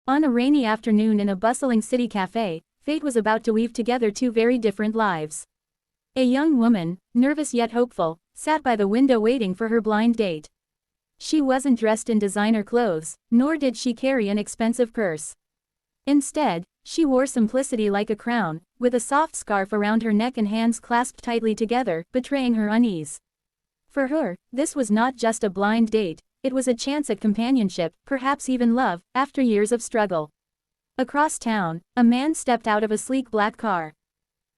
On a rainy afternoon in a bustling city cafe, fate was about to weave together two very different lives. A young woman, nervous yet hopeful, sat by the window waiting for her blind date. She wasn't dressed in designer clothes, nor did she carry an expensive purse. Instead, she wore simplicity like a crown, with a soft scarf around her neck and hands clasped tightly together, betraying her unease. For her, this was not just a blind date, it was a chance at companionship, perhaps even love, after years of struggle. Across town, a man stepped out of a sleek black car.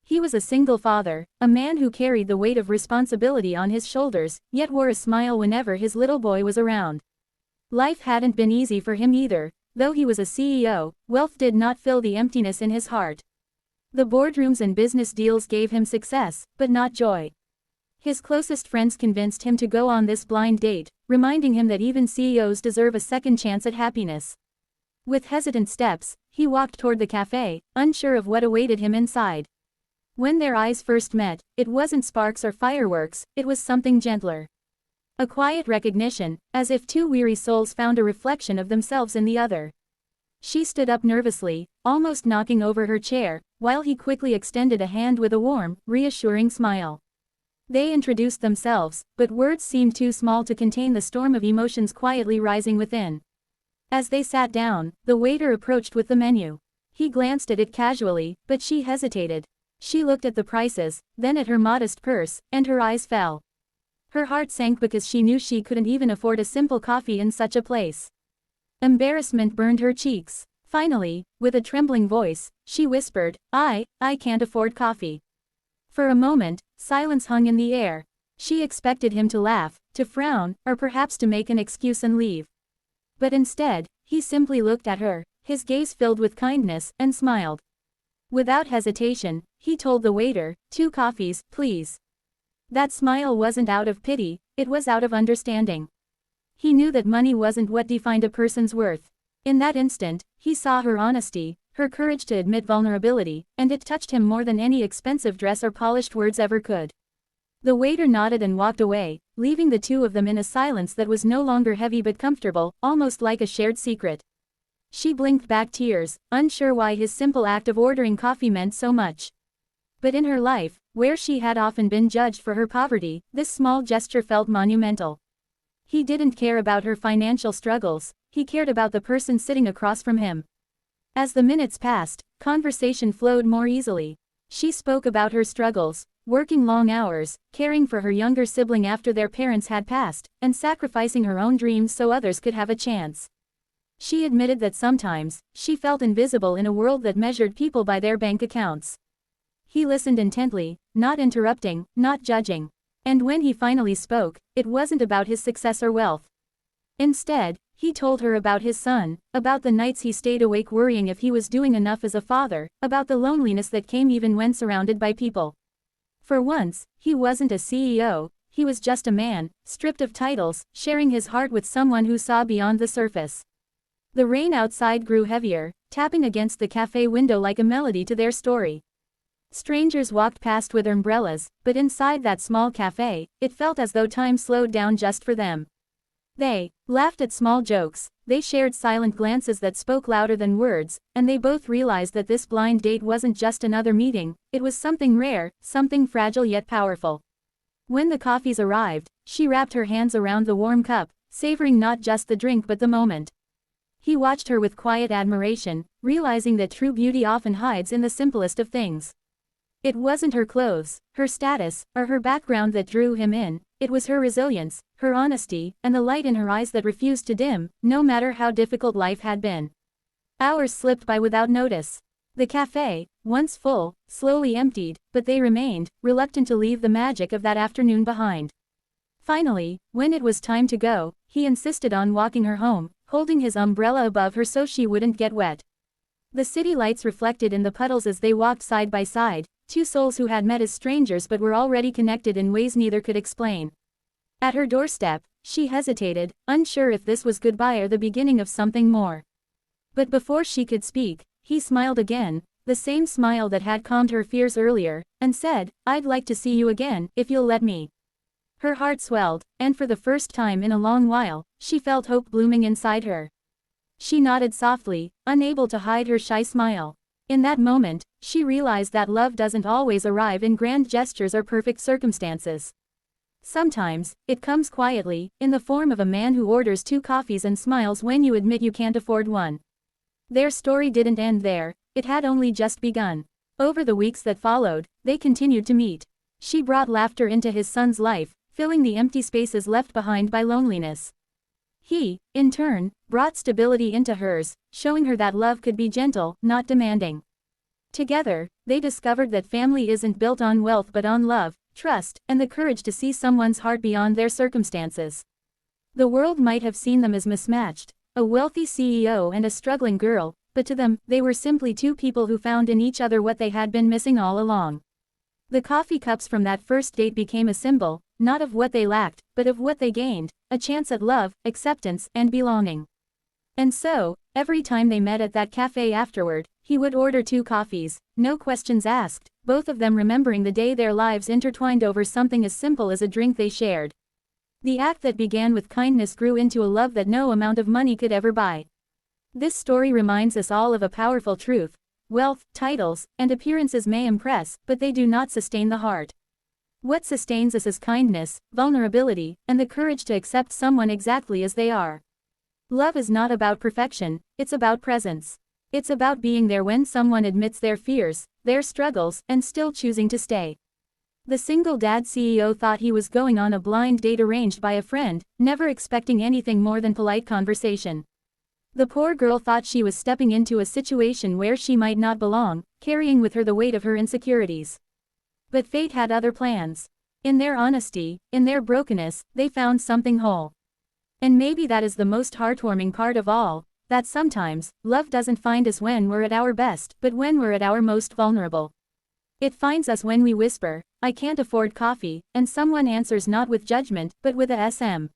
He was a single father, a man who carried the weight of responsibility on his shoulders, yet wore a smile whenever his little boy was around. Life hadn't been easy for him either. Though he was a CEO, wealth did not fill the emptiness in his heart. The boardrooms and business deals gave him success, but not joy. His closest friends convinced him to go on this blind date, reminding him that even CEOs deserve a second chance at happiness. With hesitant steps, he walked toward the cafe, unsure of what awaited him inside. When their eyes first met, it wasn't sparks or fireworks, it was something gentler. A quiet recognition, as if two weary souls found a reflection of themselves in the other. She stood up nervously, almost knocking over her chair, while he quickly extended a hand with a warm, reassuring smile. They introduced themselves, but words seemed too small to contain the storm of emotions quietly rising within. As they sat down, the waiter approached with the menu. He glanced at it casually, but she hesitated. She looked at the prices, then at her modest purse, and her eyes fell. Her heart sank because she knew she couldn't even afford a simple coffee in such a place. Embarrassment burned her cheeks. Finally, with a trembling voice, she whispered, I can't afford coffee." For a moment, silence hung in the air. She expected him to laugh, to frown, or perhaps to make an excuse and leave. But instead, he simply looked at her, his gaze filled with kindness, and smiled. Without hesitation, he told the waiter, 2 coffees, please." That smile wasn't out of pity, it was out of understanding. He knew that money wasn't what defined a person's worth. In that instant, he saw her honesty, her courage to admit vulnerability, and it touched him more than any expensive dress or polished words ever could. The waiter nodded and walked away, leaving the two of them in a silence that was no longer heavy but comfortable, almost like a shared secret. She blinked back tears, unsure why his simple act of ordering coffee meant so much. But in her life, where she had often been judged for her poverty, this small gesture felt monumental. He didn't care about her financial struggles, he cared about the person sitting across from him. As the minutes passed, conversation flowed more easily. She spoke about her struggles, working long hours, caring for her younger sibling after their parents had passed, and sacrificing her own dreams so others could have a chance. She admitted that sometimes, she felt invisible in a world that measured people by their bank accounts. He listened intently, not interrupting, not judging. And when he finally spoke, it wasn't about his success or wealth. Instead, he told her about his son, about the nights he stayed awake worrying if he was doing enough as a father, about the loneliness that came even when surrounded by people. For once, he wasn't a CEO, he was just a man, stripped of titles, sharing his heart with someone who saw beyond the surface. The rain outside grew heavier, tapping against the cafe window like a melody to their story. Strangers walked past with umbrellas, but inside that small cafe, it felt as though time slowed down just for them. They laughed at small jokes, they shared silent glances that spoke louder than words, and they both realized that this blind date wasn't just another meeting, it was something rare, something fragile yet powerful. When the coffees arrived, she wrapped her hands around the warm cup, savoring not just the drink but the moment. He watched her with quiet admiration, realizing that true beauty often hides in the simplest of things. It wasn't her clothes, her status, or her background that drew him in, it was her resilience, her honesty, and the light in her eyes that refused to dim, no matter how difficult life had been. Hours slipped by without notice. The cafe, once full, slowly emptied, but they remained, reluctant to leave the magic of that afternoon behind. Finally, when it was time to go, he insisted on walking her home, holding his umbrella above her so she wouldn't get wet. The city lights reflected in the puddles as they walked side by side, two souls who had met as strangers but were already connected in ways neither could explain. At her doorstep, she hesitated, unsure if this was goodbye or the beginning of something more. But before she could speak, he smiled again, the same smile that had calmed her fears earlier, and said, "I'd like to see you again, if you'll let me." Her heart swelled, and for the first time in a long while, she felt hope blooming inside her. She nodded softly, unable to hide her shy smile. In that moment, she realized that love doesn't always arrive in grand gestures or perfect circumstances. Sometimes, it comes quietly, in the form of a man who orders 2 coffees and smiles when you admit you can't afford one. Their story didn't end there, it had only just begun. Over the weeks that followed, they continued to meet. She brought laughter into his son's life, filling the empty spaces left behind by loneliness. He, in turn, brought stability into hers, showing her that love could be gentle, not demanding. Together, they discovered that family isn't built on wealth but on love, trust, and the courage to see someone's heart beyond their circumstances. The world might have seen them as mismatched, a wealthy CEO and a struggling girl, but to them, they were simply 2 people who found in each other what they had been missing all along. The coffee cups from that first date became a symbol, not of what they lacked, but of what they gained, a chance at love, acceptance, and belonging. And so, every time they met at that cafe afterward, he would order 2 coffees, no questions asked, both of them remembering the day their lives intertwined over something as simple as a drink they shared. The act that began with kindness grew into a love that no amount of money could ever buy. This story reminds us all of a powerful truth: wealth, titles, and appearances may impress, but they do not sustain the heart. What sustains us is kindness, vulnerability, and the courage to accept someone exactly as they are. Love is not about perfection, it's about presence. It's about being there when someone admits their fears, their struggles, and still choosing to stay. The single dad CEO thought he was going on a blind date arranged by a friend, never expecting anything more than polite conversation. The poor girl thought she was stepping into a situation where she might not belong, carrying with her the weight of her insecurities. But fate had other plans. In their honesty, in their brokenness, they found something whole. And maybe that is the most heartwarming part of all, that sometimes, love doesn't find us when we're at our best, but when we're at our most vulnerable. It finds us when we whisper, "I can't afford coffee," and someone answers not with judgment, but with a SM.